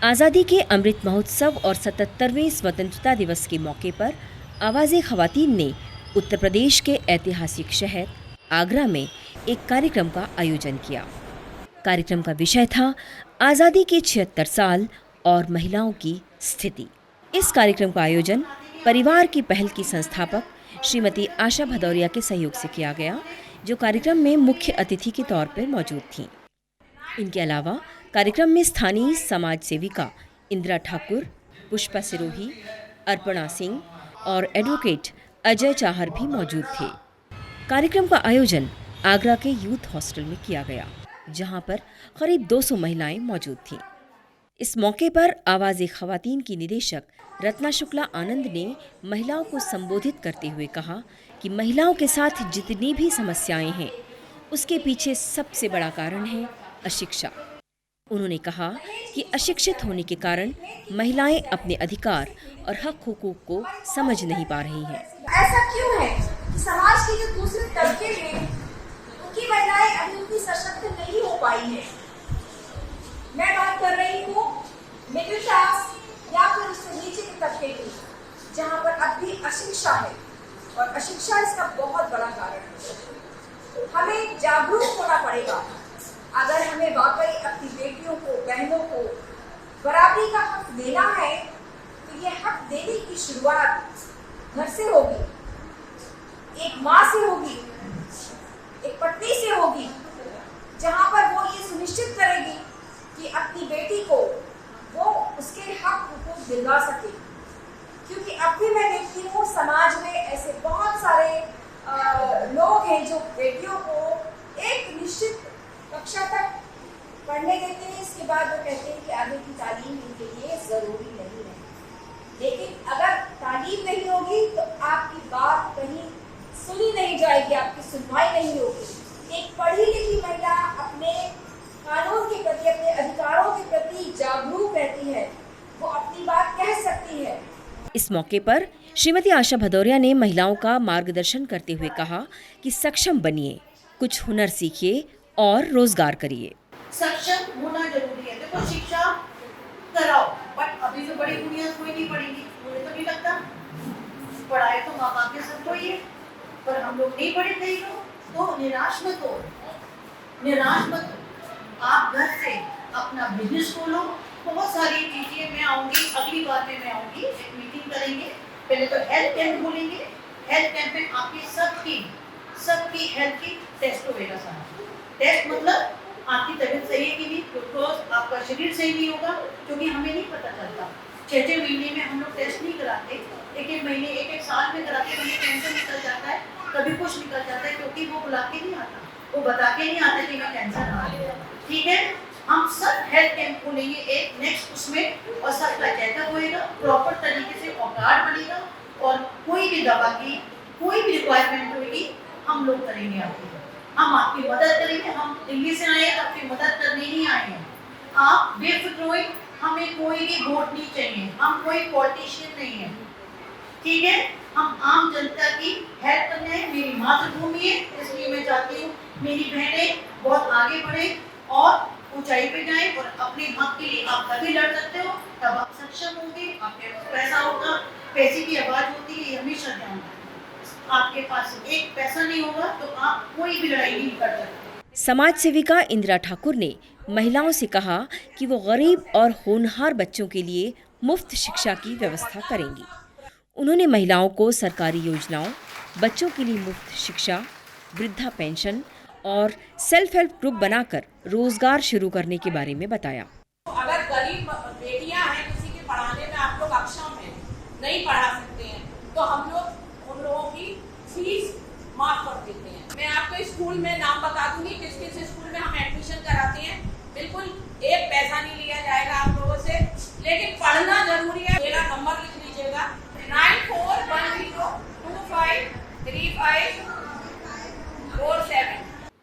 आज़ादी के अमृत महोत्सव और 77वें स्वतंत्रता दिवस के मौके पर आवाज़े ख़वातीन ने उत्तर प्रदेश के ऐतिहासिक शहर आगरा में एक कार्यक्रम का आयोजन किया। कार्यक्रम का विषय था आज़ादी के 76 साल और महिलाओं की स्थिति। इस कार्यक्रम का आयोजन परिवार की पहल की संस्थापक श्रीमती आशा भदौरिया के सहयोग से किया गया, जो कार्यक्रम में मुख्य अतिथि के तौर पर मौजूद थीं। इनके अलावा कार्यक्रम में स्थानीय समाज सेविका इंदिरा ठाकुर, पुष्पा सिरोही, अर्पणा सिंह और एडवोकेट अजय चाहर भी मौजूद थे। कार्यक्रम का आयोजन आगरा के यूथ हॉस्टल में किया गया, जहां पर करीब 200 महिलाएं मौजूद थीं। इस मौके पर आवाज़े ख़वातीन की निदेशक रत्ना शुक्ला आनंद ने महिलाओं को संबोधित करते हुए कहा कि महिलाओं के साथ जितनी भी समस्याएं हैं, उसके पीछे सबसे बड़ा कारण है अशिक्षा। उन्होंने कहा कि अशिक्षित होने के कारण महिलाएं अपने अधिकार और हक हुकूक को समझ नहीं पा रही हैं। ऐसा क्यों है कि समाज के जो दूसरे तबके हैं उनकी महिलाएं अभी उतनी सशक्त नहीं हो पाई है। मैं बात कर रही हूँ मिडिल क्लास या फिर उससे नीचे के तबके की, जहाँ पर अब भी अशिक्षा है और अशिक्षा इसका बहुत बड़ा कारण है। हमें जागरूक होना पड़ेगा। अगर हमें वाकई अपनी बेटियों को, बहनों को बराबरी का हक देना है, तो ये हक देने की शुरुआत घर से होगी, एक माँ से होगी, एक पत्नी से होगी, जहाँ पर वो ये सुनिश्चित करेगी कि अपनी बेटी को वो उसके हक हुकूक दिलवा सके। क्योंकि अब भी मैं देखती हूँ समाज में ऐसे बहुत सारे लोग हैं जो बेटियों को एक निश्चित कक्षा तक पढ़ने देते हैं, इसके बाद वो कहते हैं कि आगे की तालीम इनके लिए जरूरी नहीं है। लेकिन अगर तालीम नहीं होगी तो आपकी बात कहीं सुनी नहीं जाएगी, आपकी सुनवाई नहीं होगी। एक पढ़ी लिखी महिला अपने कानून के प्रति, अपने अधिकारों के प्रति जागरूक रहती है, वो अपनी बात कह सकती है। इस मौके पर श्रीमती आशा भदौरिया ने महिलाओं का मार्गदर्शन करते हुए कहा कि सक्षम बनिए, कुछ हुनर सीखिए और रोजगार करिए। सक्षम होना जरूरी है। देखो शिक्षा कराओ, बट अभी जो बड़ी दुनिया कोई नहीं पढ़ेगी, मुझे तो नहीं लगता। पढ़ाई तो माँ बाप के सबको ही है, पर हम लोग नहीं पढ़े थे तो निराश मत हो, निराश मत हो। आप घर से अपना बिजनेस खोलो, बहुत सारी चीजें मैं आऊंगी, अगली बार में मैं आऊंगी, एक मीटिंग करेंगे। पहले तो हेल्थ कैंप बोलेंगे। हेल्थ कैंप में आपकी सबकी हेल्थ की टेस्ट होगा। सारा टेस्ट मतलब आपकी तबीयत सही है कि नहीं, बिकॉज आपका शरीर सही नहीं होगा, क्योंकि हमें नहीं पता चलता। 6 महीने में हम लोग टेस्ट नहीं कराते, एक महीने, एक साल में कराते। हमें कैंसर निकल जाता है, कभी कुछ निकल जाता है, क्योंकि वो बुला के नहीं आता, वो बता के नहीं आता कि मैं कैंसर आ गया। ठीक है, हम सब हेल्थ कैंप खोलेंगे एक नेक्स्ट उसमें, और सबका चेकअप होएगा, प्रॉपर तरीके से कार्ड बनेगा, और कोई भी दवा की कोई भी रिक्वायरमेंट होगी हम लोग करेंगे आपकी, हम आपकी मदद करेंगे। हम दिल्ली से आए हैं आपकी मदद करने नहीं आए हैं। आप बेफिक्र होइए, हमें कोई भी वोट नहीं चाहिए, हम कोई पॉलिटिशियन नहीं है। ठीक है, हम आम जनता की हेल्प करने हैं। मेरी मातृभूमि है, इसलिए मैं चाहती हूँ मेरी बहनें बहुत आगे बढ़े और ऊंचाई पे जाएं, और अपने हक के लिए आप तभी लड़ सकते हो, तब आप सक्षम होंगे, आपके पास पैसा होगा। पैसे की आवाज होती है, ये हमेशा ध्यान रखना। आपके पास एक पैसा नहीं होगा तो आप कोई भी लड़ाई नहीं कर सकते। समाज सेविका इंदिरा ठाकुर ने महिलाओं से कहा कि वो गरीब और होनहार बच्चों के लिए मुफ्त शिक्षा की व्यवस्था करेंगी। उन्होंने महिलाओं को सरकारी योजनाओं, बच्चों के लिए मुफ्त शिक्षा, वृद्धा पेंशन और सेल्फ हेल्प ग्रुप बनाकर रोजगार शुरू करने के बारे में बताया। अगर गरीब बेटियां हैं, किसी के पढ़ाने में आप लोग अक्षम हैं, नहीं पढ़ा सकते हैं, तो हम लोग उन लोगों की फीस माफ कर देते हैं। मैं आपको स्कूल में नाम बता दूंगी, किस किस स्कूल में हम एडमिशन कराते हैं। बिल्कुल एक पैसा नहीं लिया जाएगा आप लोगों से, लेकिन पढ़ना जरूरी है। मेरा नंबर लिख लीजिएगा, 9410253547।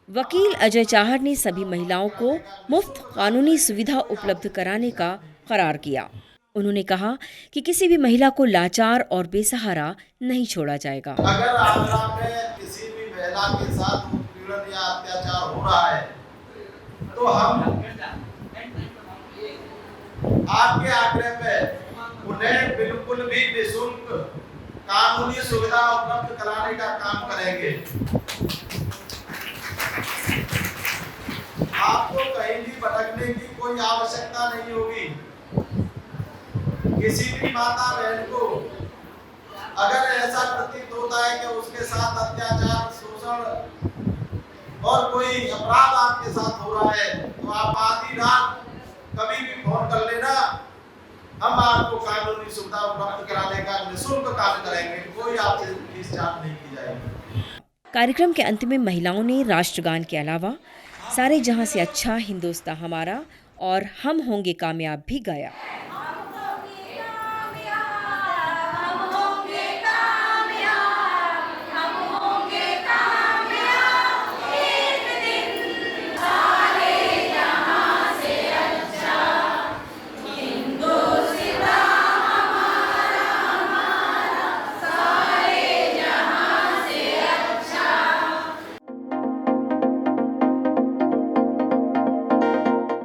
वकील अजय चाहर ने सभी महिलाओं को मुफ्त कानूनी सुविधा उपलब्ध कराने का करार किया। उन्होंने कहा कि किसी भी महिला को लाचार और बेसहारा नहीं छोड़ा जाएगा। अगर आगरा में किसी भी महिला के साथ उत्पीड़न या अत्याचार हो रहा है तो हम आपके आग्रह पे उन्हें बिल्कुल भी निःशुल्क कानूनी सुविधा उपलब्ध कराने का काम करेंगे। आपको कहीं भी भटकने की कोई आवश्यकता नहीं होगी। किसी भी माता बहन को अगर ऐसा प्रतीत होता है कि उसके साथ अत्याचार, शोषण और कोई अपराध आपके साथ हो रहा है, तो आप आधी रात कभी भी फोन कर लेना। हम आपको कानूनी सुविधा उपलब्ध कराने का निःशुल्क काम करेंगे। कोई आपसे फीस चार्ज नहीं की जाएगी। कार्यक्रम के अंत में महिलाओं ने राष्ट्रगान के अलावा सारे जहां से अच्छा हिंदुस्तान हमारा और हम होंगे कामयाब भी गाया।